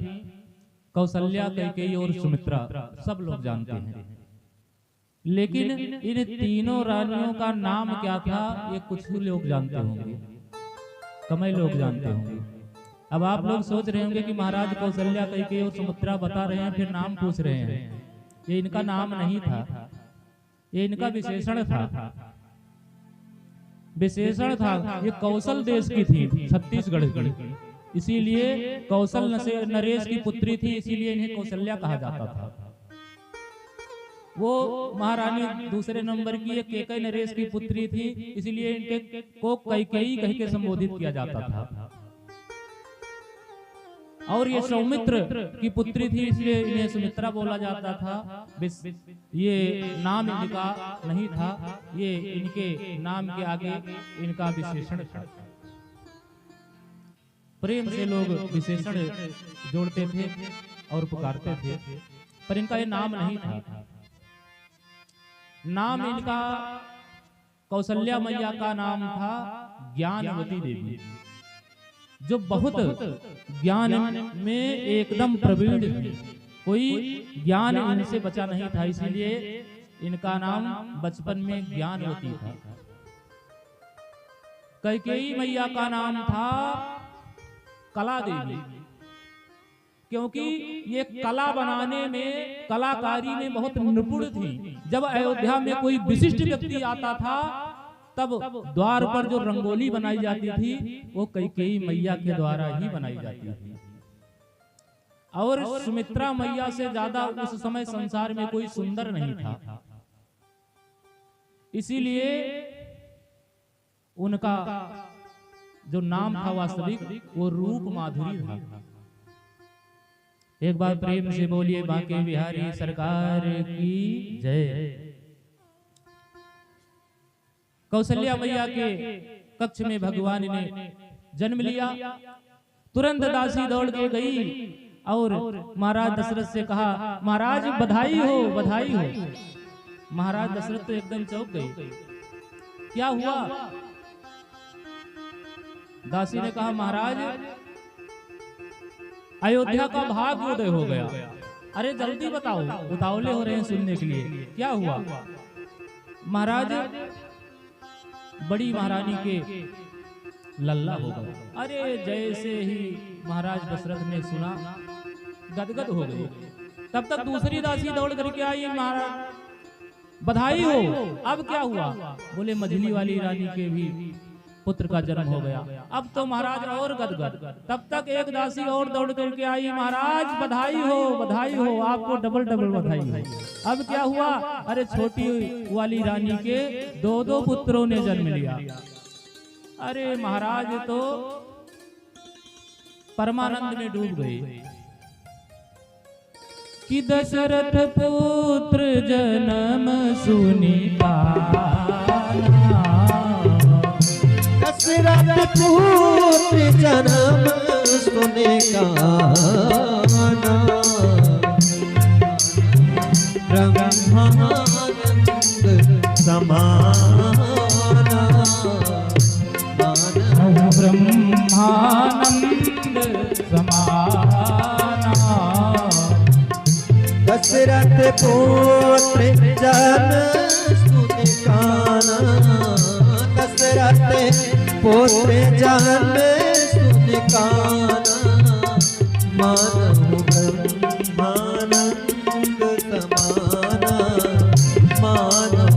कौशल्या, कैकेयी और सुमित्रा, सब लोग जानते हैं। लेकिन इन तीनों रानियों का नाम क्या था ये कुछ ही लोग जानते होंगे, कम ही लोग जानते होंगे। अब आप लोग सोच रहे होंगे कि महाराज कौशल्या, कैकेयी और सुमित्रा बता रहे हैं, फिर नाम पूछ रहे हैं। ये इनका नाम नहीं था, ये इनका विशेषण था, विशेषण था। ये कौशल देश की थी, छत्तीसगढ़ की, इसीलिए कौशल नरेश की पुत्री थी, इसीलिए इन्हें कौशल्या कहा जाता था। वो महारानी दूसरे नंबर की एक कैकेयी नरेश की पुत्री थी, इसलिए इनके को कैकेयी कह के संबोधित किया जाता था। और ये सौमित्र की पुत्री थी, इसलिए इन्हें सुमित्रा बोला जाता था। ये नाम इनका नहीं था, ये इनके नाम के आगे इनका विशेषण था। प्रेम से लोग विशेषण जोड़ते थे और पुकारते थे। पर इनका ये नाम नहीं था। नाम इनका कौशल्या मैया का नाम था ज्ञानवती देवी, जो बहुत ज्ञान में एकदम प्रवीण थी। कोई ज्ञान इनसे बचा नहीं था, इसीलिए इनका नाम बचपन में ज्ञानवती था। कैकेयी मैया का नाम था कला देवी, क्योंकि ये कला बनाने में, कलाकारी में बहुत निपुण थी। जब अयोध्या में कोई विशिष्ट व्यक्ति आता था तब द्वार पर जो रंगोली बनाई जाती थी वो कैकेयी मैया के द्वारा ही बनाई जाती थी। और सुमित्रा मैया से ज्यादा उस समय संसार में कोई सुंदर नहीं था, इसीलिए उनका जो नाम था वास्तविक वो रूप माधुरी था। एक बार प्रेम से बोलिए बांके बिहारी सरकार की जय। कौशल्या मैया के कक्ष में भगवान ने जन्म लिया। तुरंत दासी दौड़ के गई और महाराज दशरथ से कहा, महाराज बधाई हो, बधाई हो। महाराज दशरथ तो एकदम चौंक गए, क्या हुआ? दासी ने कहा, महाराज अयोध्या का भाग्योदय हो गया। अरे जल्दी बताओ, उतावले हो रहे हैं सुनने के लिए, क्या हुआ? महाराज बड़ी महारानी के लल्ला हो गया। अरे जैसे ही महाराज दशरथ ने सुना गदगद हो गए। तब तक दूसरी दासी दौड़ करके आई, महाराज बधाई हो। अब क्या हुआ? बोले मझली वाली रानी के भी पुत्र का जन्म हो गया। अब तो महाराज और गदगद। तब तक एक दासी और दौड़ करके आई, महाराज बधाई हो, बधाई हो, आपको डबल डबल बधाई हो। अब क्या हुआ? अरे छोटी वाली रानी के दो दो पुत्रों ने जन्म लिया। अरे महाराज तो परमानंद में डूब गए कि दशरथ पुत्र जन्म सुनी दशरथ पुत्र जन्म सुने काना, ब्रह्मानंद समाना, ब्रह्मानंद समाना। दशरथ पुत्र जन्म सुने काना, दशरथ पुत्र जन्म सुने काना, मानव ब्रह्मानंद समाना, मानव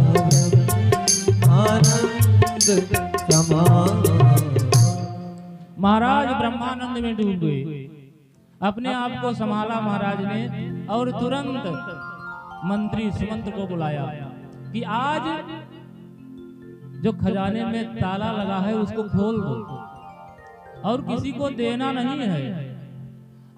ब्रह्मानंद समाना। महाराज ब्रह्मानंद में डूब गए। अपने आप को संभाला महाराज ने और तुरंत मंत्री सुमंत को बुलाया कि आज जो खजाने में ताला लगा है उसको खोल दो और किसी को देना नहीं है।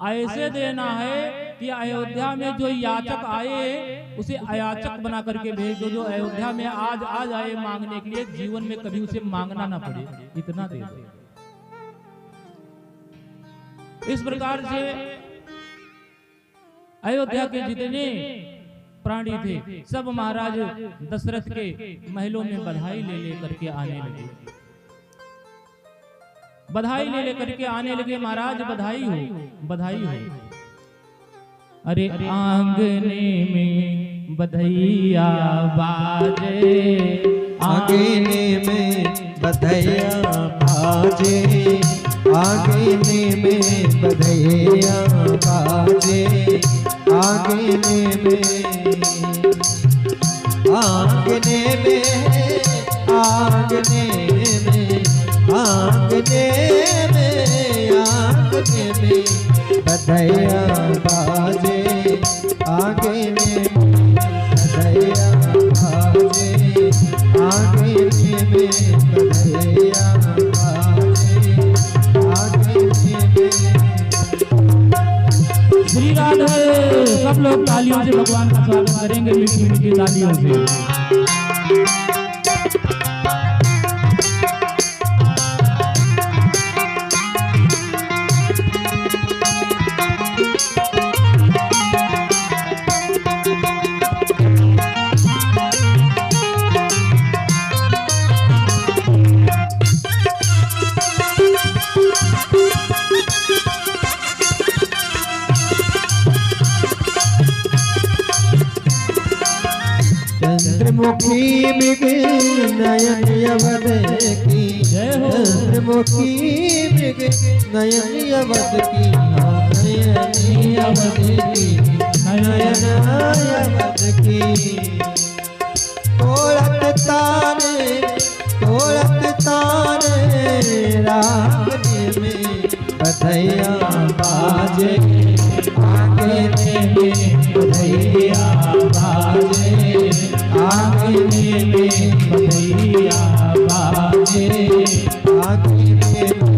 ऐसे देना है कि अयोध्या में जो याचक आए उसे अयाचक बना करके भेज दो। जो अयोध्या में आज आ जाए मांगने के लिए, जीवन में कभी उसे मांगना ना पड़े, इतना दे दो। इस प्रकार से अयोध्या के जितने प्राणी थे सब महाराज दशरथ के महलों में बधाई ले लेकर के आने लगे। बधाई ले लेकर के आने लगे। महाराज बधाई हो, बधाई हो। अरे आंगने में बधैया बाजे, आंगने में बधैया बाजे, आंगने में बधैया बाजे, आंगने में, आंगने में, आंगने में, आंगने में, आंगने में बधैया बाजे, आंगने में बधैया बाजे, आंगने में बधैया बाजे, आंगने में। श्री राधे। सब लोग तालियों से भगवान का स्वागत करेंगे, मीठी मीठी तालियों से। चंद्रमुखी मृग नयन अवध की, चंद्रमुखी मृग नयन अवध की, नयन अवध की, नयन अवध की। तोड़त तारे रागने में बधैया बाजे, आंगने में बधैया बाजे, आंगने में बधैया बाजे, आंगने में।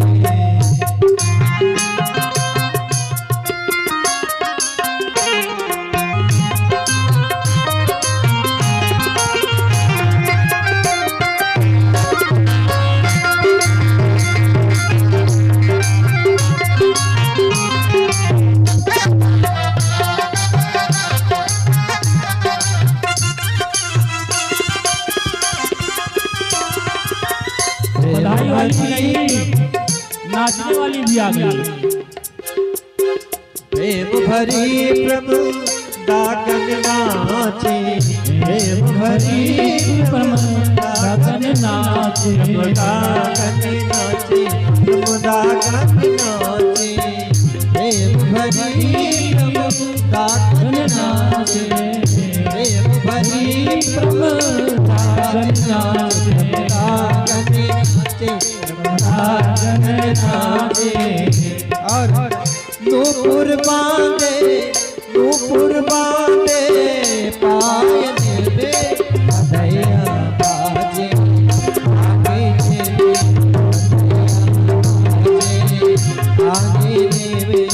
बधाई वाली भी नहीं, नाचने वाली भी आ गई। प्रेम भरी प्रभु दागन नाचे, प्रेम भरी प्रभु दागन नाचे, दागन नाचे, प्रभु दागन नाचे, प्रेम भरी प्रभु दागन नाचे, प्रेम भरी प्रभु दागन नाचे, दागन नाचे, और नूपुर बांधे पायने में बधैया बाजे, आंगने में बधैया बाजे, आंगने में।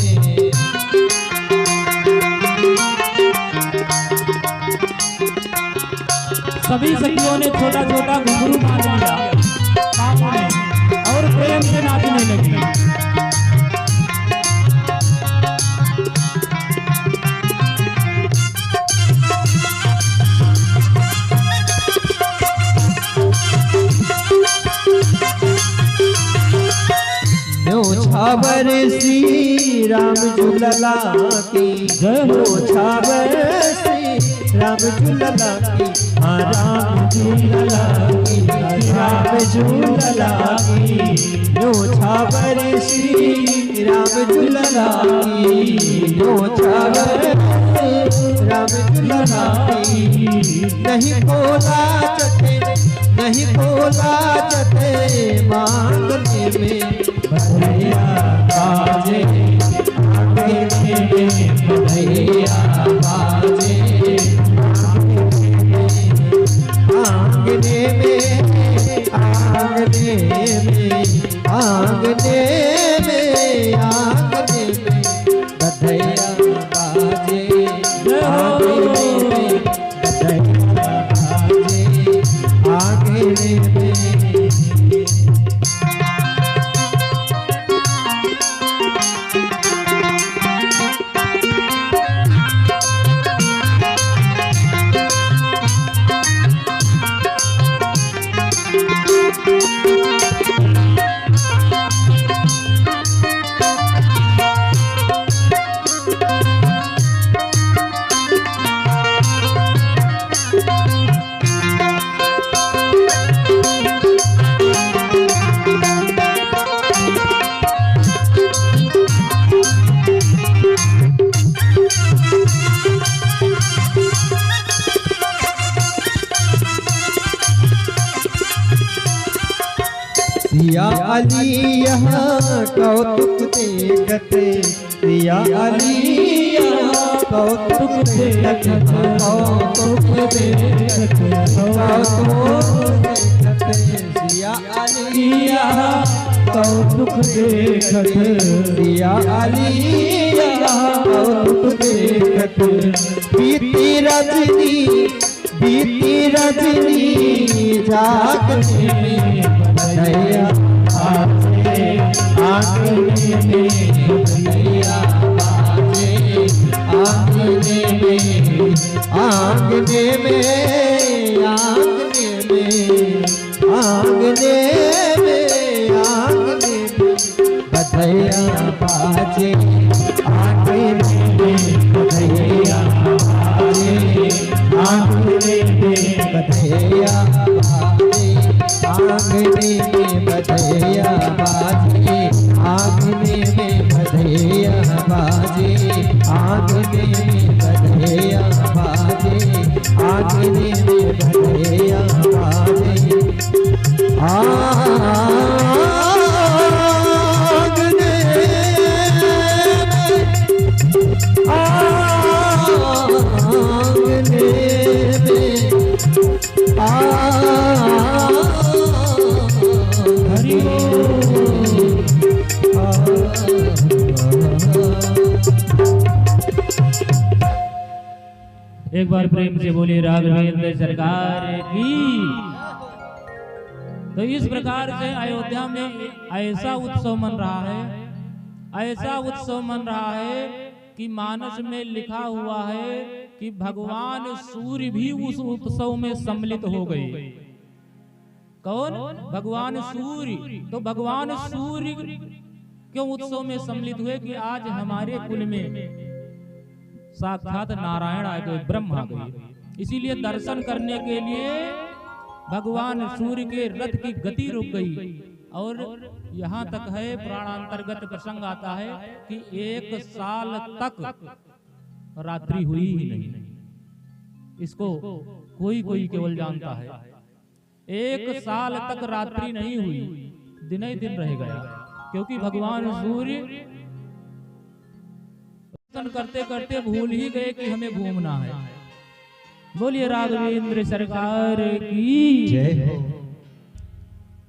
सभी सखियों ने छोटा छोटा घुंघरू बांध लिया बाहों में और प्रेम से नाचने लगी। न्योछावर श्री राम झूलला की, न्योछावर श्री राम झूलला की, हाँ राम झूलला की, राम झूलला की, न्योछावर श्री राम झूलला की, न्योछावर राम झूलला की। नहीं बोला चते मांगने में बधैया बाजे, आंगने में बधैया बाजे, आंगने में, आंगने में, आंगने में, आंगने में बधैया बाजे, आंगने में बधैया बाजे, आंगने में। सिया अली यहाँ कौतुक देखते, सिया अली यहाँ कौतुक देखते, कौतुक देखते, कौतुक देखते, सिया अली यहाँ कौतुक देखते, सिया अली यहाँ कौतुक देखते। बीती रजनी जागने में बधैया बाजे, आंगने में बधैया बाजे, आंगने में, आंगने में, आंगने में, आंगने में, आंगने में बधैया बाजे, आंगने में बधैया बाजे, आंगने में बधैया बधैया बाजे आंगने में बधैया बाजे आंगने में बधैया बाजे आंगने में बधैया बाजे आंगने में बधैया बाजे एक बार प्रेम से बोलिए राघवेंद्र सरकार की। तो इस प्रकार से अयोध्या में ऐसा उत्सव मन रहा है, ऐसा उत्सव मन रहा है कि मानस में लिखा हुआ है कि भगवान सूर्य भी उस उत्सव में सम्मिलित हो गए। कौन? भगवान सूर्य। तो भगवान सूर्य क्यों उत्सव में सम्मिलित हुए कि आज हमारे कुल में साक्षात नारायण आ गए, ब्रह्म आ गए। इसीलिए दर्शन करने के लिए भगवान सूर्य के रथ की गति रुक गई। और यहाँ तक है, पुराणांतर्गत प्रसंग आता है कि 1 साल तक रात्रि हुई ही नहीं। इसको कोई कोई केवल जानता है। 1 साल तक रात्रि नहीं हुई, दिन ही दिन रह गया, क्योंकि भगवान सूर्य दर्शन करते करते भूल ही गए कि हमें घूमना है। बोलिए राघवेंद्र सरकार की जय हो।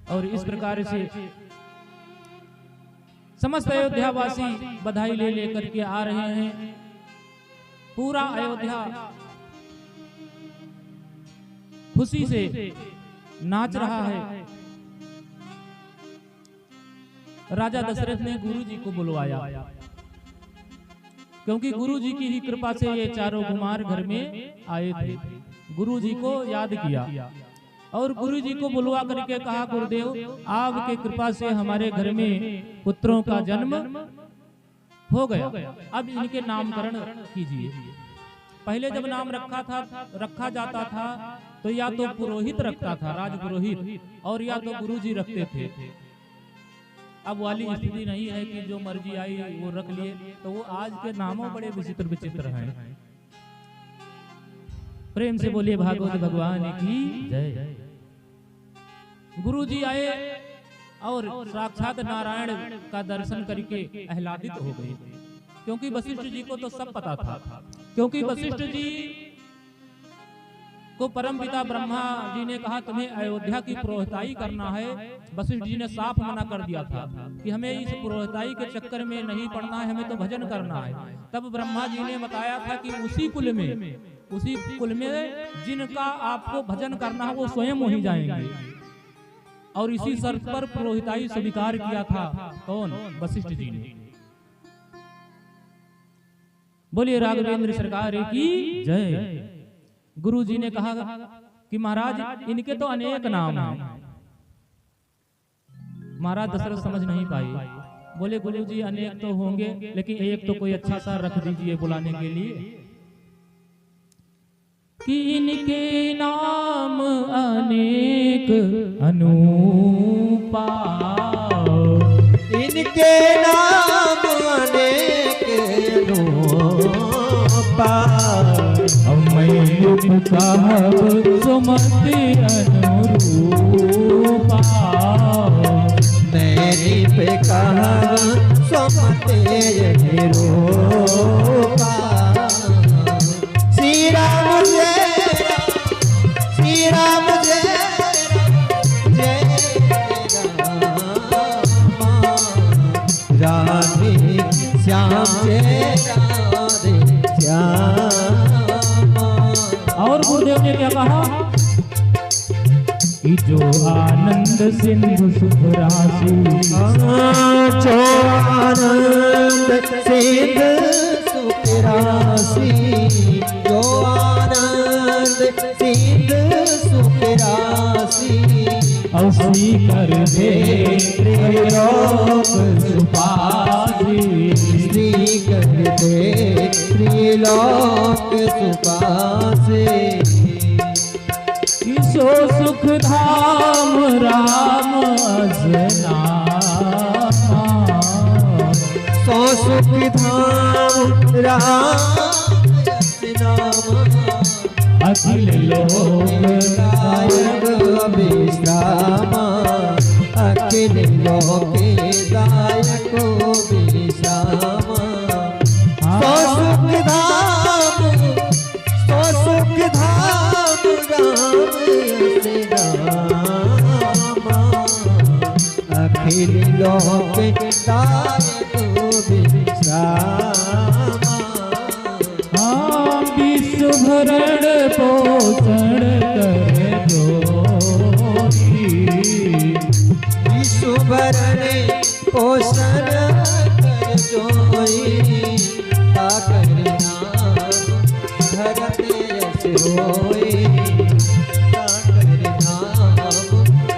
और इस प्रकार से समस्त अयोध्यावासी बधाई ले लेकर के आ रहे हैं। पूरा अयोध्या खुशी से नाच रहा है। राजा दशरथ ने गुरु जी को बुलवाया, क्योंकि गुरु जी की ही कृपा से ये चारों कुमार घर में आए थे। गुरु जी को याद किया और गुरु जी को बुलवा करके कहा, गुरुदेव आपके कृपा से हमारे घर में पुत्रों का जन्म हो गया, अब इनके नामकरण कीजिए। पहले जब नाम रखा जाता था तो या तो पुरोहित रखता था, राजपुरोहित, और या तो गुरु जी रखते थे। अब वाली स्थिति नहीं है कि जो मर्जी आई वो रख लिए। तो वो आज के नामों बड़े विचित्र विचित्र हैं। प्रेम से बोलिए भागवत भगवान की जय। गुरु जी आए और साक्षात नारायण का दर्शन करके आह्लादित हो गए, क्योंकि वशिष्ठ जी को तो सब पता था। क्योंकि वशिष्ठ जी को परमपिता ब्रह्मा जी ने कहा तुम्हें अयोध्या की पुरोहिताई करना है। वशिष्ठ जी ने साफ मना कर दिया था कि हमें इस पुरोहिताई के चक्कर में नहीं पड़ना है, हमें तो भजन करना है। तब ब्रह्मा जी ने बताया था कि उसी कुल में जिनका आपको भजन करना है वो स्वयं वहीं जाएंगे। और इसी शर्त पर पुरोहिताई स्वीकार किया था। कौन? वशिष्ठ जी ने। बोलिए राघवेंद्र सरकार की जय। गुरु जी ने कहा कि महाराज इनके तो अनेक नाम हैं। महाराज दशरथ समझ नहीं पाए। बोले गुरु जी अनेक तो होंगे, लेकिन एक तो कोई अच्छा सा रख दीजिए बुलाने के लिए। कि इनके नाम अनेक अनुपा, इनके नाम अनेक अनुपा, मैं कहब सुमति अनुरूपा, नैनी पे कहब सुमति अनुरूपा। श्री राम जय जय राम, राधे श्याम जय राधे श्याम। और गुरुदेव ने क्या कहा कि जो आनंद सिंधु सुख राशि, जो आनंद सिंधु सुख राशि, जो आनंद सिंधु सुख राशि, औसी कर दे त्रिलोक सुपासी, श्री कर दे त्रिलोक सुपासी। सो सुख धाम राम अजनामा, सो सुख धाम राम अखिल लोक दायक विश्रामा, अखिल लोके दायक विश्रामा। सो सुख धाम, सो सुख धाम राम अजनामा, अखिल लोके दायक विश्रामा। विश्व भरण पोषण कर जोगी, विश्व भरण पोषण कर जोई, ताकर नाम धरत यश होई, ताकर नाम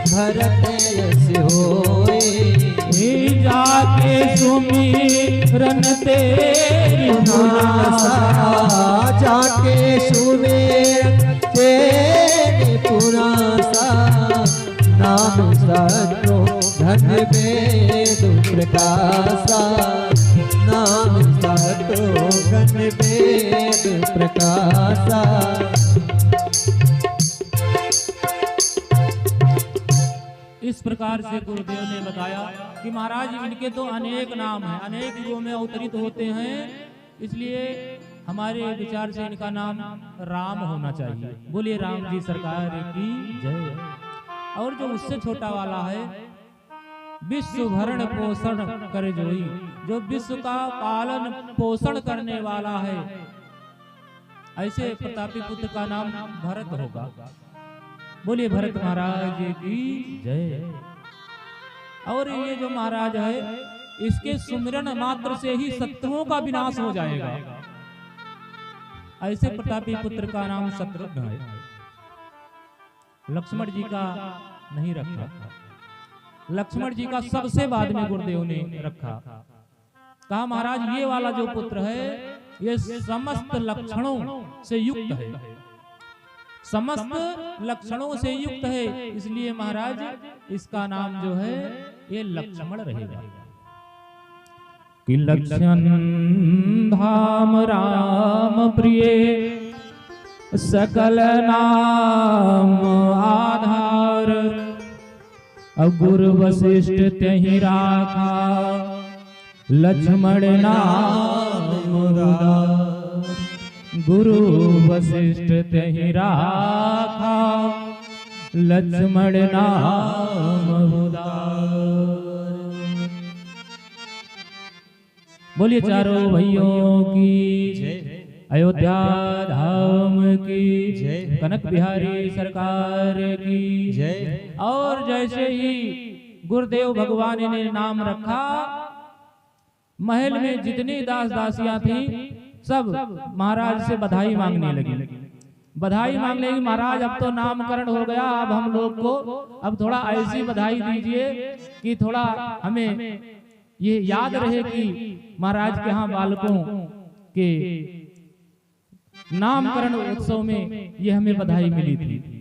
धरत यश होई। जाके सुमिरन तेरी पुनासा, जाके सुमिरन तेरी पुनासा, नाम सत्यो धन वेद प्रकाशा, नाम सत्यो धन वेद प्रकाशा। इस प्रकार से गुरुदेव ने बताया कि महाराज इनके तो अनेक नाम हैं, अनेक युगों में अवतरित होते हैं, इसलिए हमारे विचार से इनका नाम राम होना चाहिए। बोलिए राम जी सरकार की जय। और जो उससे छोटा वाला है, विश्व भरण पोषण करे जोई, जो विश्व का पालन पोषण करने वाला है, ऐसे प्रतापी पुत्र का नाम भरत होगा। बोलिए भरत महाराज की जय। और ये जो महाराज है, इसके सुमिरन मात्र से ही शत्रुओं का विनाश हो जाएगा। ऐसे प्रतापी पुत्र का नाम शत्रुघ्न है। लक्ष्मण जी का नहीं रखा, लक्ष्मण जी का सबसे बाद में गुरुदेव ने रखा। कहा महाराज ये वाला जो पुत्र है, ये समस्त लक्षणों से युक्त है, समस्त लक्षणों से युक्त है, इसलिए महाराज इसका नाम जो है ये लक्ष्मण रहेगा। कि लक्षण धाम राम प्रिय, सकल नाम आधार, गुरु वशिष्ठ त्यहि राखा, लक्ष्मण नाम उदार। गुरु वशिष्ठ त्यहि राखा, लक्ष्मण नाम उदार। बोलिए चारों भाइयों की जय, अयोध्या धाम की जय, कनक बिहारी सरकार की जय। और जैसे ही गुरुदेव भगवान ने नाम रखा, महल में जितनी दास दासियां थी सब महाराज से बधाई मांगने लगी। बधाई मांगने लगी, महाराज अब तो नामकरण हो गया, अब हम लोग को अब थोड़ा ऐसी बधाई दीजिए कि थोड़ा हमें ये याद रहे कि महाराज के यहाँ बालकों के नामकरण उत्सव में ये हमें बधाई मिली थी।